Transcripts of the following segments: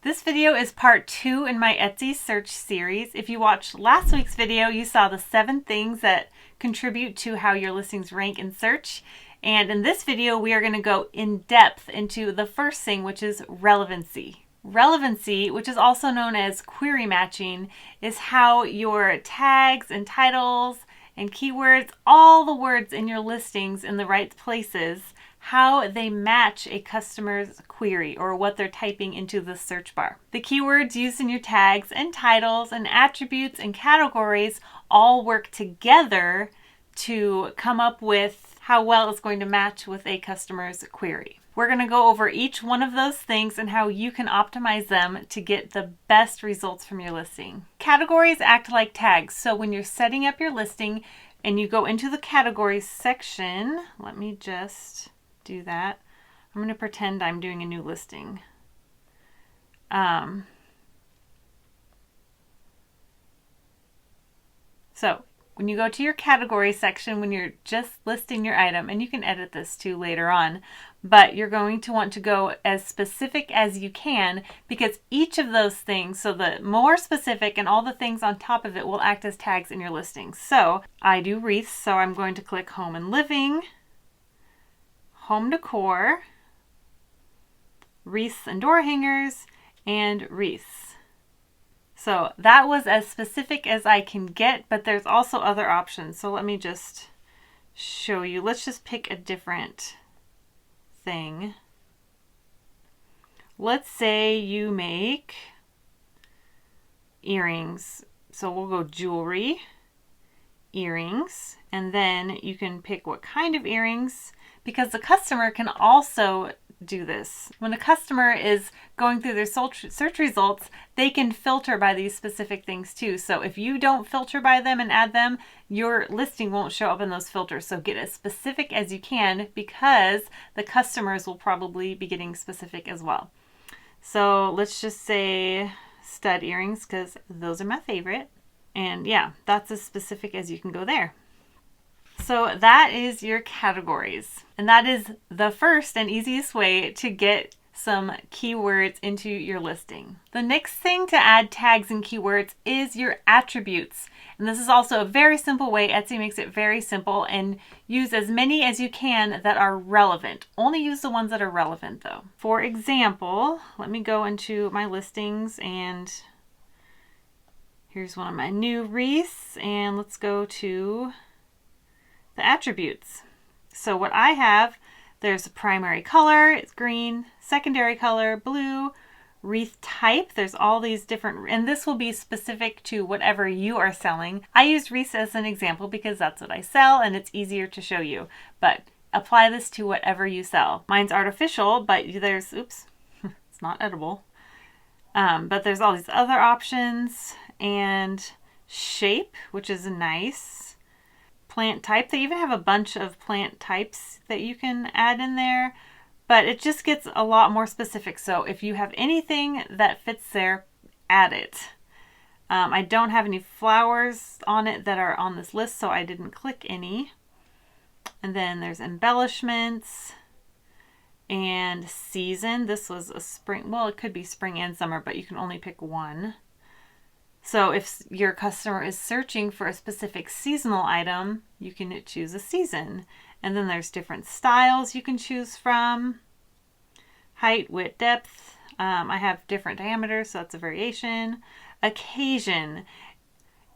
This video is part 2 in my Etsy search series. If you watched last week's video, you saw the 7 things that contribute to how your listings rank in search. And in this video, we are going to go in depth into the first thing, which is relevancy. Relevancy, which is also known as query matching, is how your tags and titles and keywords, all the words in your listings in the right places, how they match a customer's query or what they're typing into the search bar. The keywords used in your tags and titles and attributes and categories all work together to come up with how well it's going to match with a customer's query. We're going to go over each one of those things and how you can optimize them to get the best results from your listing. Categories act like tags. So when you're setting up your listing and you go into the categories section, let me just do that. I'm going to pretend I'm doing a new listing. So when you go to your category section, when you're just listing your item, and you can edit this too later on, but you're going to want to go as specific as you can, because each of those things, so the more specific and all the things on top of it, will act as tags in your listing. So I do wreaths, so I'm going to click home and living, home decor, wreaths and door hangers, and wreaths. So that was as specific as I can get, but there's also other options. So let me just show you. Let's just pick a different thing. Let's say you make earrings. So we'll go jewelry, earrings, and then you can pick what kind of earrings, because the customer can also do this. When a customer is going through their search results, they can filter by these specific things too. So if you don't filter by them and add them, your listing won't show up in those filters. So get as specific as you can, because the customers will probably be getting specific as well. So let's just say stud earrings, because those are my favorite. And yeah, that's as specific as you can go there. So that is your categories. And that is the first and easiest way to get some keywords into your listing. The next thing to add tags and keywords is your attributes. And this is also a very simple way. Etsy makes it very simple, and use as many as you can that are relevant. Only use the ones that are relevant though. For example, let me go into my listings, and here's one of my new wreaths, and let's go to the attributes. So what I have, there's a primary color, it's green, secondary color, blue, wreath type, there's all these different, and this will be specific to whatever you are selling. I use wreaths as an example because that's what I sell and it's easier to show you, but apply this to whatever you sell. Mine's artificial, but there's, oops, it's not edible. But there's all these other options, and shape, which is nice. Plant type, they even have a bunch of plant types that you can add in there, but it just gets a lot more specific. So if you have anything that fits there, add it. I don't have any flowers on it that are on this list, so I didn't click any. And then there's embellishments and season. This was a spring, well, it could be spring and summer, but you can only pick one. So if your customer is searching for a specific seasonal item, you can choose a season. And then there's different styles you can choose from. Height, width, depth. I have different diameters, so that's a variation. Occasion.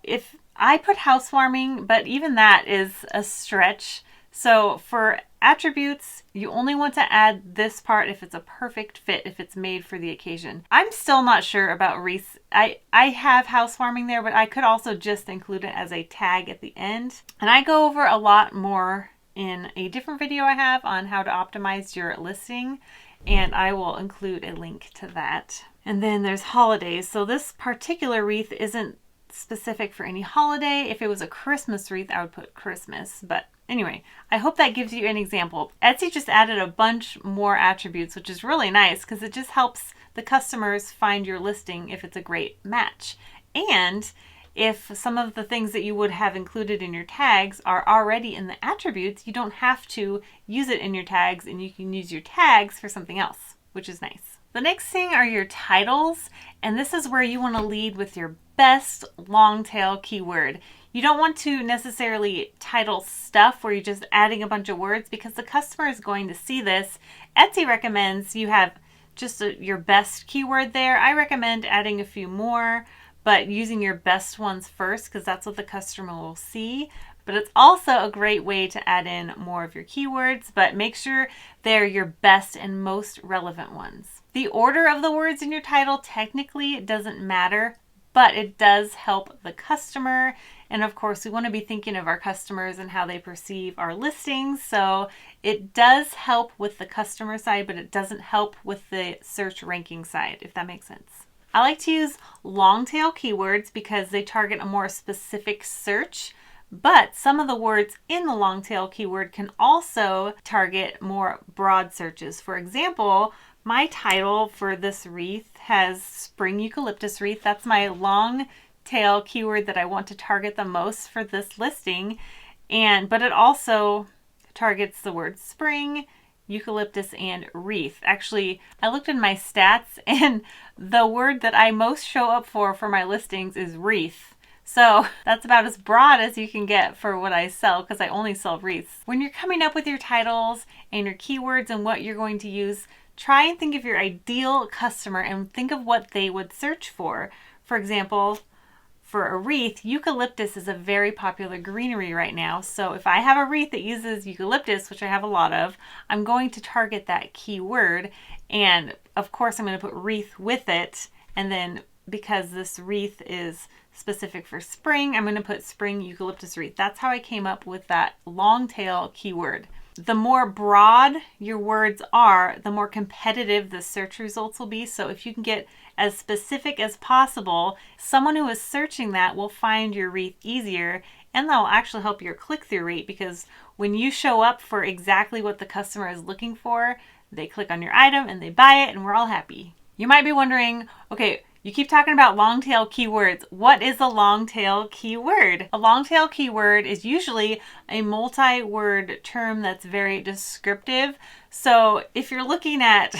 If I put housewarming, but even that is a stretch. So for attributes, you only want to add this part if it's a perfect fit, if it's made for the occasion. I'm still not sure about wreaths. I have housewarming there, but I could also just include it as a tag at the end. And I go over a lot more in a different video I have on how to optimize your listing, and I will include a link to that. And then there's holidays. So this particular wreath isn't specific for any holiday. If it was a Christmas wreath, I would put Christmas, but anyway, I hope that gives you an example. Etsy just added a bunch more attributes, which is really nice because it just helps the customers find your listing if it's a great match. And if some of the things that you would have included in your tags are already in the attributes, you don't have to use it in your tags, and you can use your tags for something else, which is nice. The next thing are your titles, and this is where you want to lead with your best long tail keyword. You don't want to necessarily title stuff where you're just adding a bunch of words because the customer is going to see this. Etsy recommends you have just your best keyword there. I recommend adding a few more, but using your best ones first because that's what the customer will see. But it's also a great way to add in more of your keywords, but make sure they're your best and most relevant ones. The order of the words in your title technically doesn't matter, but it does help the customer. And of course, we want to be thinking of our customers and how they perceive our listings. So it does help with the customer side, but it doesn't help with the search ranking side, if that makes sense. I like to use long tail keywords because they target a more specific search, but some of the words in the long tail keyword can also target more broad searches. For example, my title for this wreath has spring eucalyptus wreath. That's my long tail keyword that I want to target the most for this listing. But it also targets the word spring, eucalyptus, and wreath. Actually, I looked in my stats and the word that I most show up for my listings is wreath. So that's about as broad as you can get for what I sell because I only sell wreaths. When you're coming up with your titles and your keywords and what you're going to use, try and think of your ideal customer and think of what they would search for. For example, for a wreath, eucalyptus is a very popular greenery right now. So if I have a wreath that uses eucalyptus, which I have a lot of, I'm going to target that keyword. And of course, I'm going to put wreath with it. And then because this wreath is specific for spring, I'm going to put spring eucalyptus wreath. That's how I came up with that long tail keyword. The more broad your words are, the more competitive the search results will be. So if you can get as specific as possible, someone who is searching that will find your wreath easier, and that will actually help your click-through rate because when you show up for exactly what the customer is looking for, they click on your item and they buy it and we're all happy. You might be wondering, okay, you keep talking about long tail keywords. What is a long tail keyword? A long tail keyword is usually a multi-word term that's very descriptive. So if you're looking at,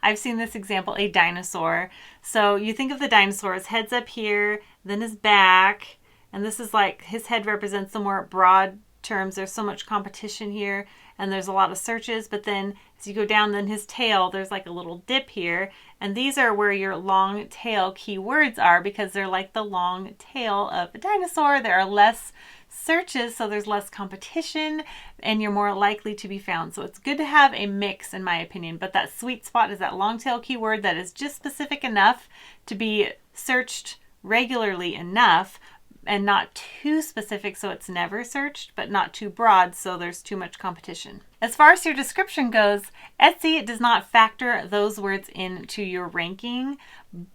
I've seen this example, a dinosaur. So you think of the dinosaur, his head's up here, then his back, and this is like his head represents the more broad terms. There's so much competition here and there's a lot of searches, but then as you go down, then his tail, there's like a little dip here. And these are where your long tail keywords are because they're like the long tail of a dinosaur. There are less searches, so there's less competition and you're more likely to be found. So it's good to have a mix in my opinion, but that sweet spot is that long tail keyword that is just specific enough to be searched regularly enough and not too specific so it's never searched, but not too broad so there's too much competition. As far as your description goes, Etsy does not factor those words into your ranking,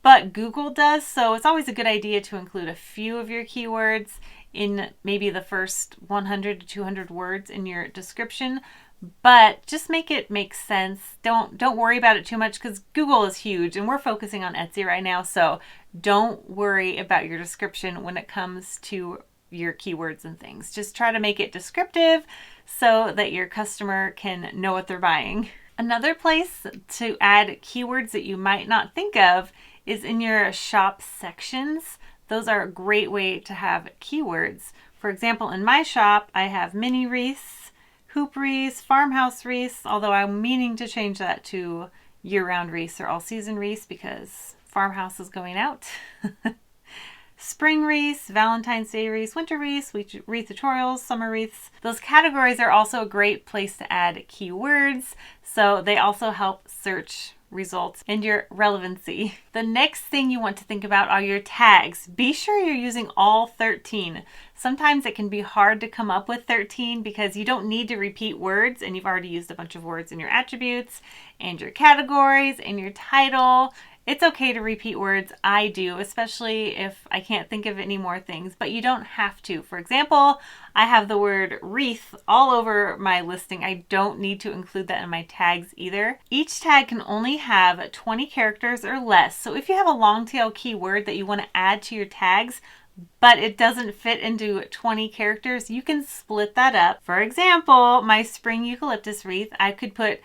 but Google does, so it's always a good idea to include a few of your keywords in maybe the first 100 to 200 words in your description, but just make it make sense. Don't worry about it too much because Google is huge and we're focusing on Etsy right now, so don't worry about your description when it comes to your keywords and things. Just try to make it descriptive so that your customer can know what they're buying. Another place to add keywords that you might not think of is in your shop sections. Those are a great way to have keywords. For example, in my shop, I have mini wreaths, hoop wreaths, farmhouse wreaths, although I'm meaning to change that to year-round wreaths or all-season wreaths because farmhouse is going out. Spring wreaths, Valentine's Day wreaths, winter wreaths, wreath tutorials, summer wreaths. Those categories are also a great place to add keywords, so they also help search results and your relevancy. The next thing you want to think about are your tags. Be sure you're using all 13. Sometimes it can be hard to come up with 13 because you don't need to repeat words and you've already used a bunch of words in your attributes and your categories and your title. It's okay to repeat words. I do, especially if I can't think of any more things, but you don't have to. For example, I have the word wreath all over my listing. I don't need to include that in my tags either. Each tag can only have 20 characters or less. So if you have a long tail keyword that you want to add to your tags, but it doesn't fit into 20 characters, you can split that up. For example, my spring eucalyptus wreath, I could put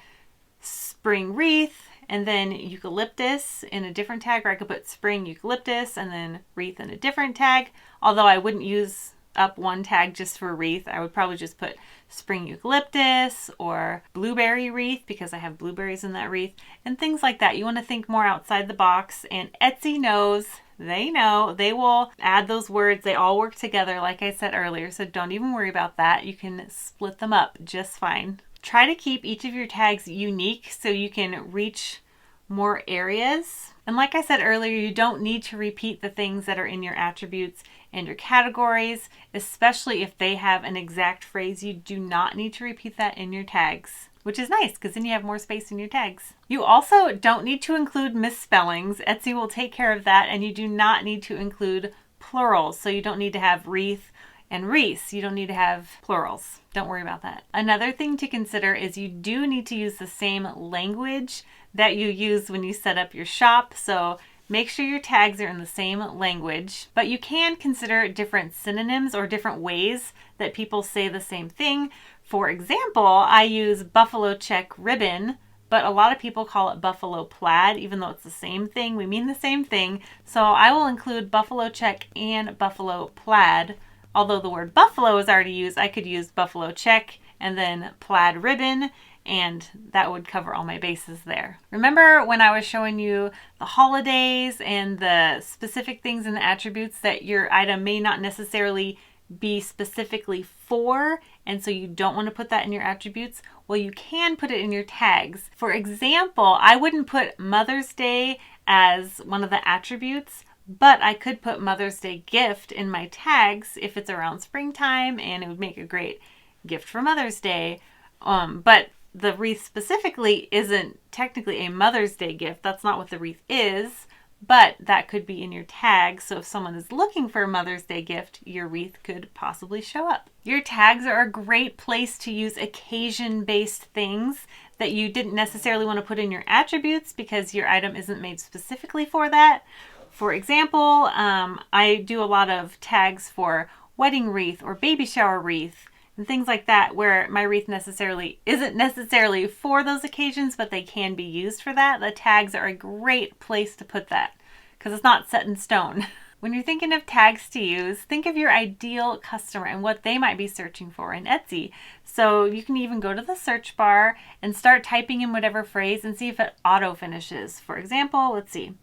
spring wreath and then eucalyptus in a different tag, or I could put spring eucalyptus and then wreath in a different tag. Although I wouldn't use up one tag just for wreath. I would probably just put spring eucalyptus or blueberry wreath because I have blueberries in that wreath and things like that. You want to think more outside the box, and Etsy knows. They know. They will add those words. They all work together, like I said earlier, so don't even worry about that. You can split them up just fine. Try to keep each of your tags unique so you can reach more areas. And like I said earlier, you don't need to repeat the things that are in your attributes and your categories, especially if they have an exact phrase. You do not need to repeat that in your tags, which is nice because then you have more space in your tags. You also don't need to include misspellings. Etsy will take care of that, and you do not need to include plurals. So you don't need to have wreath and wreaths. You don't need to have plurals. Don't worry about that. Another thing to consider is you do need to use the same language that you use when you set up your shop. So make sure your tags are in the same language, but you can consider different synonyms or different ways that people say the same thing. For example, I use buffalo check ribbon, but a lot of people call it buffalo plaid, even though it's the same thing. We mean the same thing. So I will include buffalo check and buffalo plaid. Although the word buffalo is already used, I could use buffalo check and then plaid ribbon, and that would cover all my bases there. Remember when I was showing you the holidays and the specific things in the attributes that your item may not necessarily be specifically for, and so you don't want to put that in your attributes? Well, you can put it in your tags. For example, I wouldn't put Mother's Day as one of the attributes, but I could put Mother's Day gift in my tags if it's around springtime, and it would make a great gift for Mother's Day. But the wreath specifically isn't technically a Mother's Day gift. That's not what the wreath is, but that could be in your tag. So if someone is looking for a Mother's Day gift, your wreath could possibly show up. Your tags are a great place to use occasion-based things that you didn't necessarily want to put in your attributes because your item isn't made specifically for that. For example, I do a lot of tags for wedding wreath or baby shower wreath and things like that, where my wreath isn't necessarily for those occasions, but they can be used for that. The tags are a great place to put that because it's not set in stone. When you're thinking of tags to use, think of your ideal customer and what they might be searching for in Etsy. So you can even go to the search bar and start typing in whatever phrase and see if it auto finishes. For example, let's see.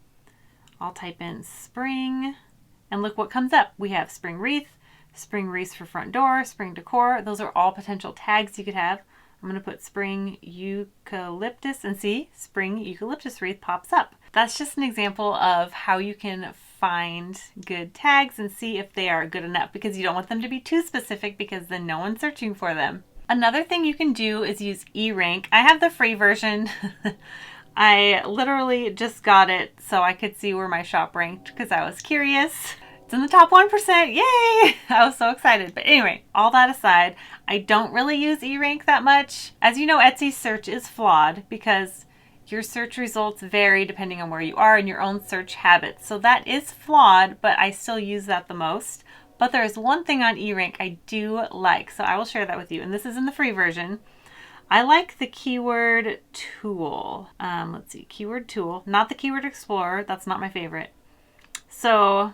I'll type in spring and look what comes up. We have spring wreath, spring wreaths for front door, spring decor. Those are all potential tags you could have. I'm going to put spring eucalyptus and see, spring eucalyptus wreath pops up. That's just an example of how you can find good tags and see if they are good enough, because you don't want them to be too specific because then no one's searching for them. Another thing you can do is use eRank. I have the free version. I literally just got it so I could see where my shop ranked because I was curious. It's in the top 1%. Yay! I was so excited. But anyway, all that aside, I don't really use eRank that much. As you know, Etsy's search is flawed because your search results vary depending on where you are and your own search habits. So that is flawed, but I still use that the most. But there is one thing on eRank I do like, so I will share that with you. And this is in the free version. I like the keyword tool. Let's see, keyword tool, not the keyword explorer. That's not my favorite. So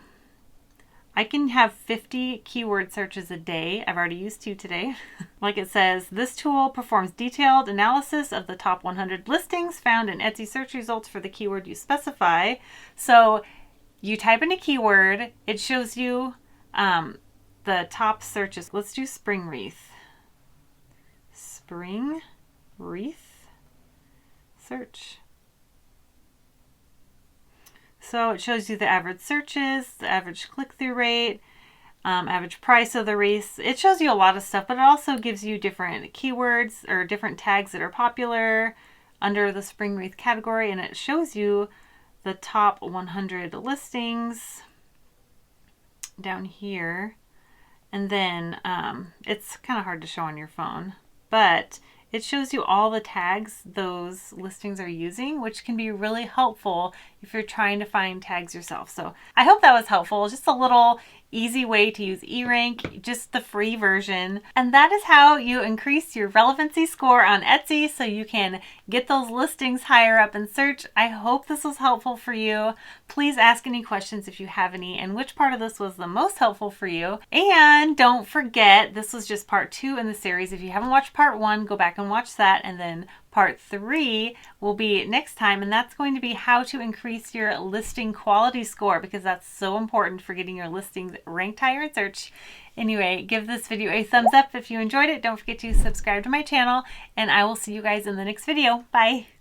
I can have 50 keyword searches a day. I've already used 2 today. Like it says, this tool performs detailed analysis of the top 100 listings found in Etsy search results for the keyword you specify. So you type in a keyword, it shows you the top searches. Let's do spring wreath. Spring wreath search. So it shows you the average searches, the average click-through rate, average price of the wreaths. It shows you a lot of stuff, but it also gives you different keywords or different tags that are popular under the spring wreath category, and it shows you the top 100 listings down here. And then it's kind of hard to show on your phone, but it shows you all the tags those listings are using, which can be really helpful if you're trying to find tags yourself. So I hope that was helpful. Just a little easy way to use eRank, just the free version. And that is how you increase your relevancy score on Etsy so you can get those listings higher up in search. I hope this was helpful for you. Please ask any questions if you have any, and which part of this was the most helpful for you. And don't forget, this was just part 2 in the series. If you haven't watched part 1, go back and watch that, and then part 3 will be next time, and that's going to be how to increase your listing quality score, because that's so important for getting your listings ranked higher in search. Anyway, give this video a thumbs up if you enjoyed it. Don't forget to subscribe to my channel, and I will see you guys in the next video. Bye!